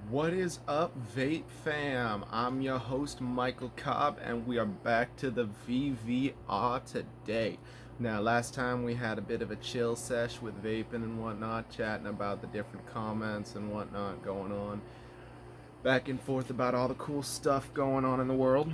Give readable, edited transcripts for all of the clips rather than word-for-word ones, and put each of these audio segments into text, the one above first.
What is up, Vape fam? I'm your host, Michael Cobb, and we are back to the VVR today. Now, last time we had a bit of a chill sesh with vaping and whatnot, chatting about the different comments and whatnot going on, back and forth about all the cool stuff going on in the world.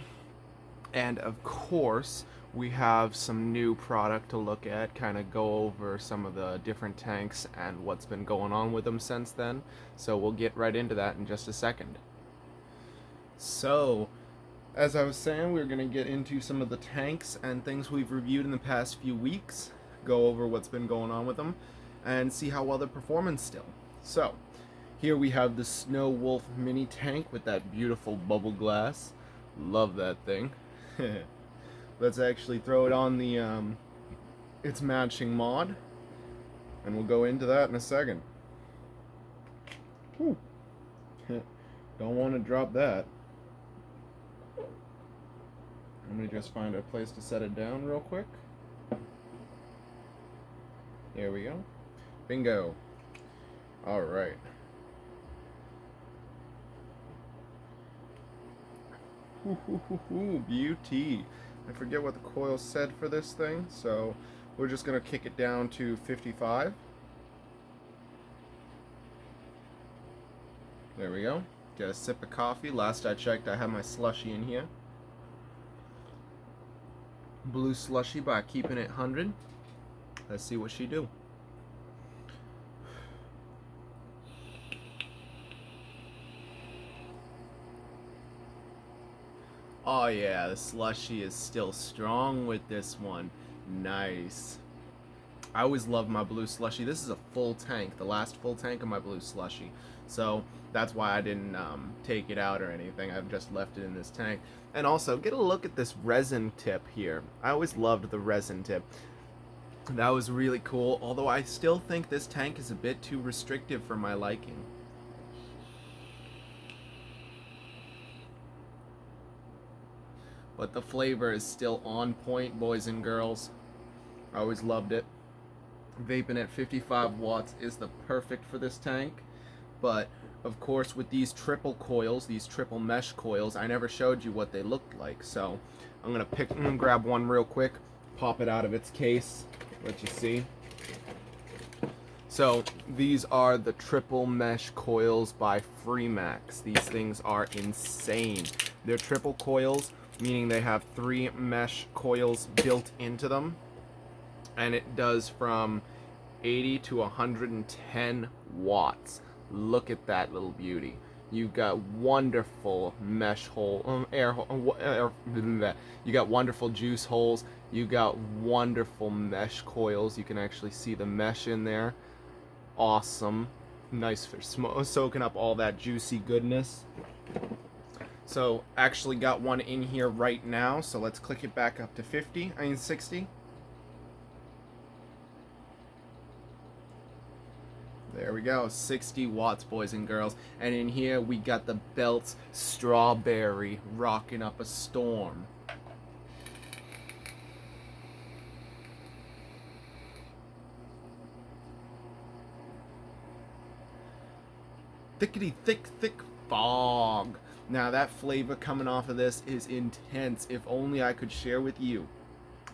And of course, we have some new product to look at, kind of go over some of the different tanks and what's been going on with them since then. So we'll get right into that in just a second. So, as I was saying, we're going to get into some of the tanks and things we've reviewed in the past few weeks, go over what's been going on with them, and see how well they're performing still. So, here we have the Snow Wolf mini tank with that beautiful bubble glass. Love that thing. Let's actually throw it on the its matching mod, and we'll go into that in a second. Whew. Don't want to drop that. Let me just find a place to set it down real quick. There we go. Bingo. All right. Beauty. I forget what the coil said for this thing, so we're just going to kick it down to 55. There we go. Get a sip of coffee. Last I checked, I had my slushy in here. Blue slushy by keeping it 100. Let's see what she do. Oh yeah, the slushy is still strong with this one. Nice. I always love my blue slushy. This is a full tank, the last full tank of my blue slushy. So that's why I didn't take it out or anything. I've just left it in this tank. And also, get a look at this resin tip here. I always loved the resin tip. That was really cool, although I still think this tank is a bit too restrictive for my liking. But the flavor is still on point, boys and girls. I always loved it. Vaping at 55 watts is the perfect for this tank. But of course, with these triple coils, these triple mesh coils, I never showed you what they looked like. So I'm gonna grab one real quick, pop it out of its case, let you see. So these are the triple mesh coils by Freemax. These things are insane. They're triple coils, meaning they have 3 mesh coils built into them, and it does from 80 to 110 watts. Look at that little beauty. You've got wonderful mesh hole, you got wonderful juice holes. You got wonderful mesh coils. You can actually see the mesh in there. Awesome. Nice for soaking up all that juicy goodness. So actually got one in here right now, so let's click it back up to 60. There we go, 60 watts, boys and girls. And in here we got the Belts Strawberry rocking up a storm. Thickety thick fog. Now that flavor coming off of this is intense. If only I could share with you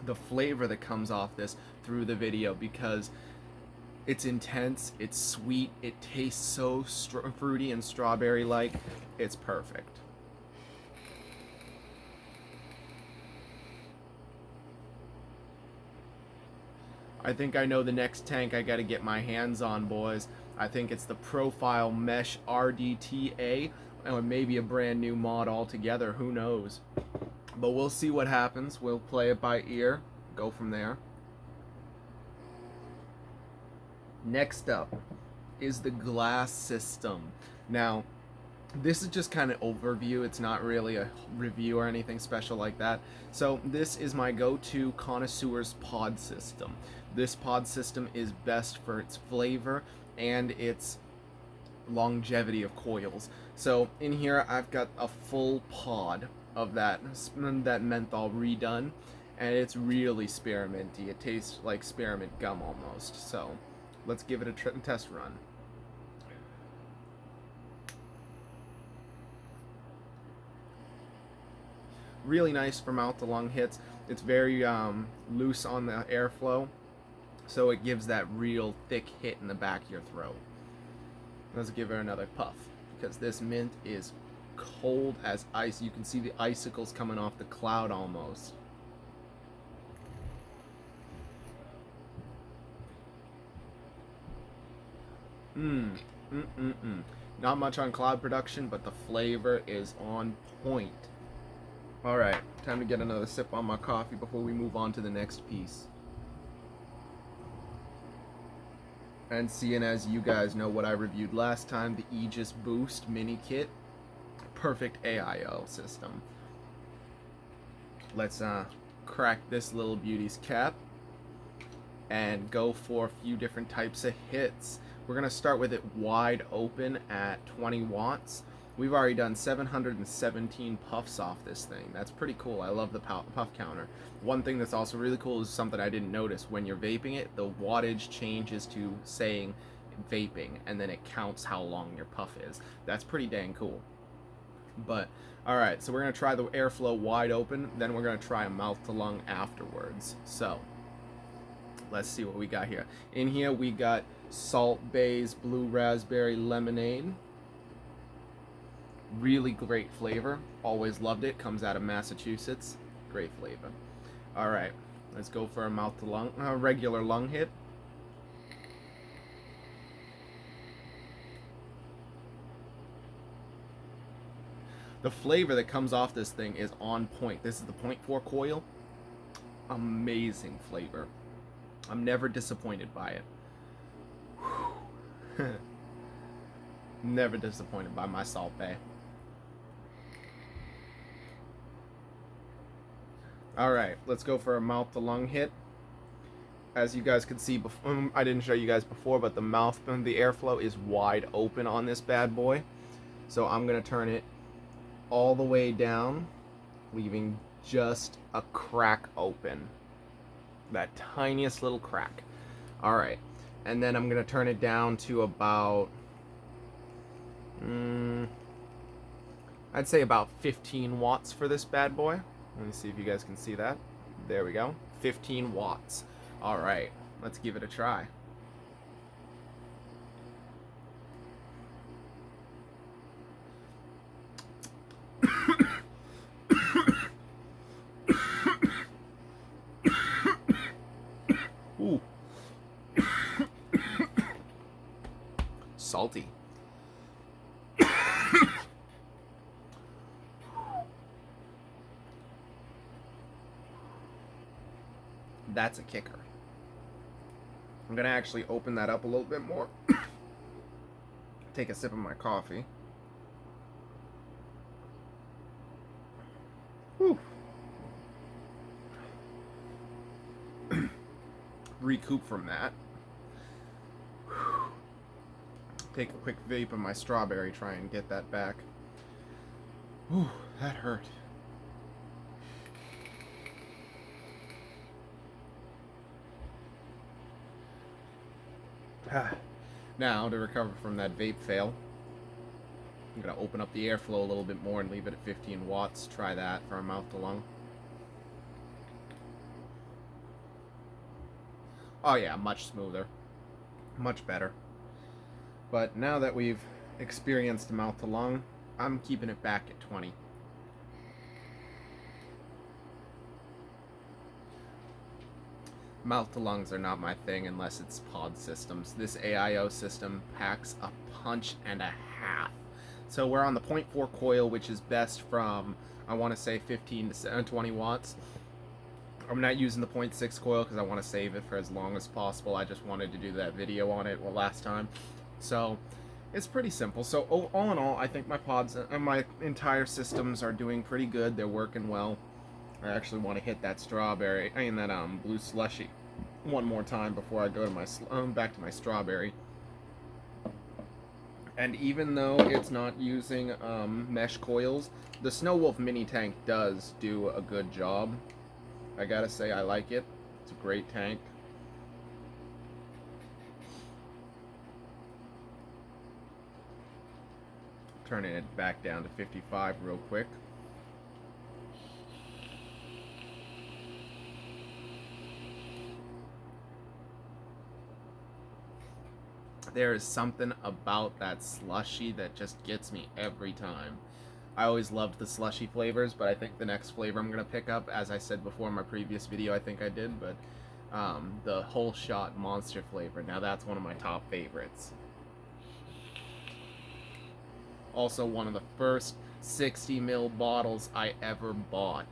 the flavor that comes off this through the video, because it's intense, it's sweet, it tastes so fruity and strawberry-like. It's perfect. I think I know the next tank I gotta get my hands on, boys. I think it's the Profile Mesh RDTA, or maybe a brand new mod altogether, who knows. But we'll see what happens. We'll play it by ear, go from there. Next up is the glass system. Now, this is just kind of overview. It's not really a review or anything special like that. So this is my go-to connoisseurs pod system. This pod system is best for its flavor and its longevity of coils. So in here I've got a full pod of that menthol redone, and it's really spearminty. It tastes like spearmint gum almost. So let's give it a test run. Really nice for mouth to lung hits. It's very loose on the airflow, so it gives that real thick hit in the back of your throat. Let's give her another puff, because this mint is cold as ice. You can see the icicles coming off the cloud almost. Not much on cloud production, but the flavor is on point. Alright, time to get another sip on my coffee before we move on to the next piece. And seeing as you guys know what I reviewed last time, the Aegis Boost mini kit, perfect AIO system. Let's crack this little beauty's cap and go for a few different types of hits. We're going to start with it wide open at 20 watts. We've already done 717 puffs off this thing. That's pretty cool. I love the puff counter. One thing that's also really cool is something I didn't notice. When you're vaping it, the wattage changes to saying vaping, and then it counts how long your puff is. That's pretty dang cool. But, alright, so we're going to try the airflow wide open, then we're going to try a mouth to lung afterwards. So, let's see what we got here. In here we got Salt Bay's Blue Raspberry Lemonade. Really great flavor. Always loved it. Comes out of Massachusetts. Great flavor. Alright, let's go for a mouth to lung, regular lung hit. The flavor that comes off this thing is on point. This is the 0.4 coil. Amazing flavor. I'm never disappointed by it. Never disappointed by my Salt Bay. Alright, let's go for a mouth to lung hit. As you guys can see, before, I didn't show you guys before, but the mouth and the airflow is wide open on this bad boy. So I'm going to turn it all the way down, leaving just a crack open. That tiniest little crack. Alright, and then I'm going to turn it down to about, I'd say about 15 watts for this bad boy. Let me see if you guys can see that. There we go. 15 watts. Alright, let's give it a try. Ooh. Salty. That's a kicker. I'm gonna actually open that up a little bit more. Take a sip of my coffee. Whew. Recoup from that. Take a quick vape of my strawberry, try and get that back. Whew, that hurt. Now, to recover from that vape fail, I'm going to open up the airflow a little bit more and leave it at 15 watts. Try that for a mouth to lung. Oh yeah, much smoother. Much better. But now that we've experienced mouth to lung, I'm keeping it back at 20. Mouth to lungs are not my thing unless it's pod systems. This AIO system packs a punch and a half. So we're on the 0.4 coil, which is best from, I want to say 15 to 20 watts. I'm not using the 0.6 coil because I want to save it for as long as possible. I just wanted to do that video on it last time. So it's pretty simple. So all in all, I think my pods, my entire systems are doing pretty good. They're working well. I actually want to hit that strawberry, that blue slushy one more time before I go to my back to my strawberry. And even though it's not using mesh coils, the Snow Wolf mini tank does do a good job. I gotta say, I like it. It's a great tank. Turning it back down to 55 real quick. There is something about that slushy that just gets me every time. I always loved the slushy flavors, but I think the next flavor I'm going to pick up, as I said before in my previous video, I think I did, but the whole shot monster flavor. Now that's one of my top favorites. Also one of the first 60 ml bottles I ever bought.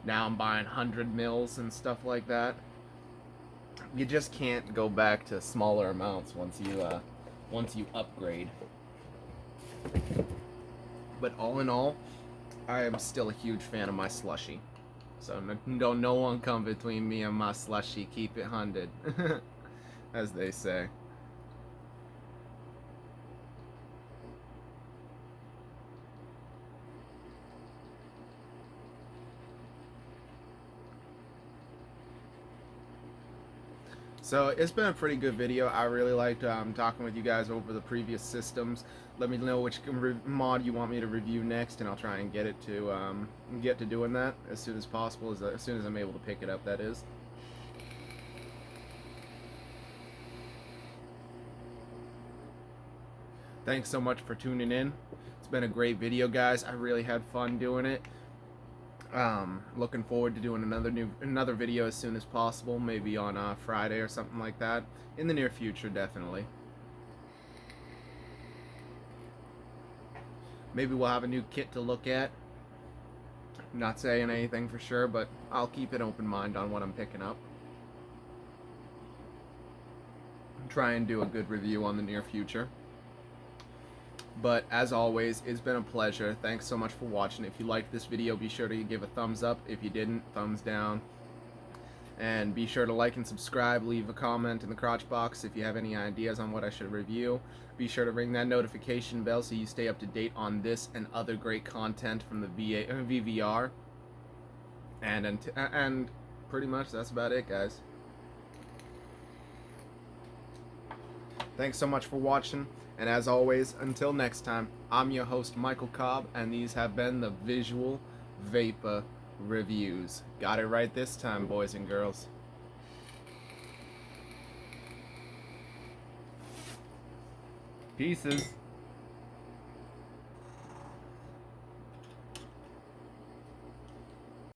Now I'm buying 100 mils and stuff like that. You just can't go back to smaller amounts once you upgrade. But all in all, I am still a huge fan of my slushy. So no one come between me and my slushy. Keep it 100, as they say. So it's been a pretty good video. I really liked talking with you guys over the previous systems. Let me know which mod you want me to review next, and I'll try and get to doing that as soon as possible, as soon as I'm able to pick it up, that is. Thanks so much for tuning in. It's been a great video, guys. I really had fun doing it. Looking forward to doing another video as soon as possible, maybe on Friday or something like that, in the near future, definitely. Maybe we'll have a new kit to look at. Not saying anything for sure, but I'll keep an open mind on what I'm picking up. Try and do a good review on the near future. But as always, it's been a pleasure. Thanks so much for watching. If you liked this video, be sure to give a thumbs up. If you didn't, thumbs down. And be sure to like and subscribe. Leave a comment in the crotch box if you have any ideas on what I should review. Be sure to ring that notification bell so you stay up to date on this and other great content from the VVR. And pretty much that's about it, guys. Thanks so much for watching. And as always, until next time, I'm your host, Michael Cobb, and these have been the Visual Vapor Reviews. Got it right this time, boys and girls. Pieces.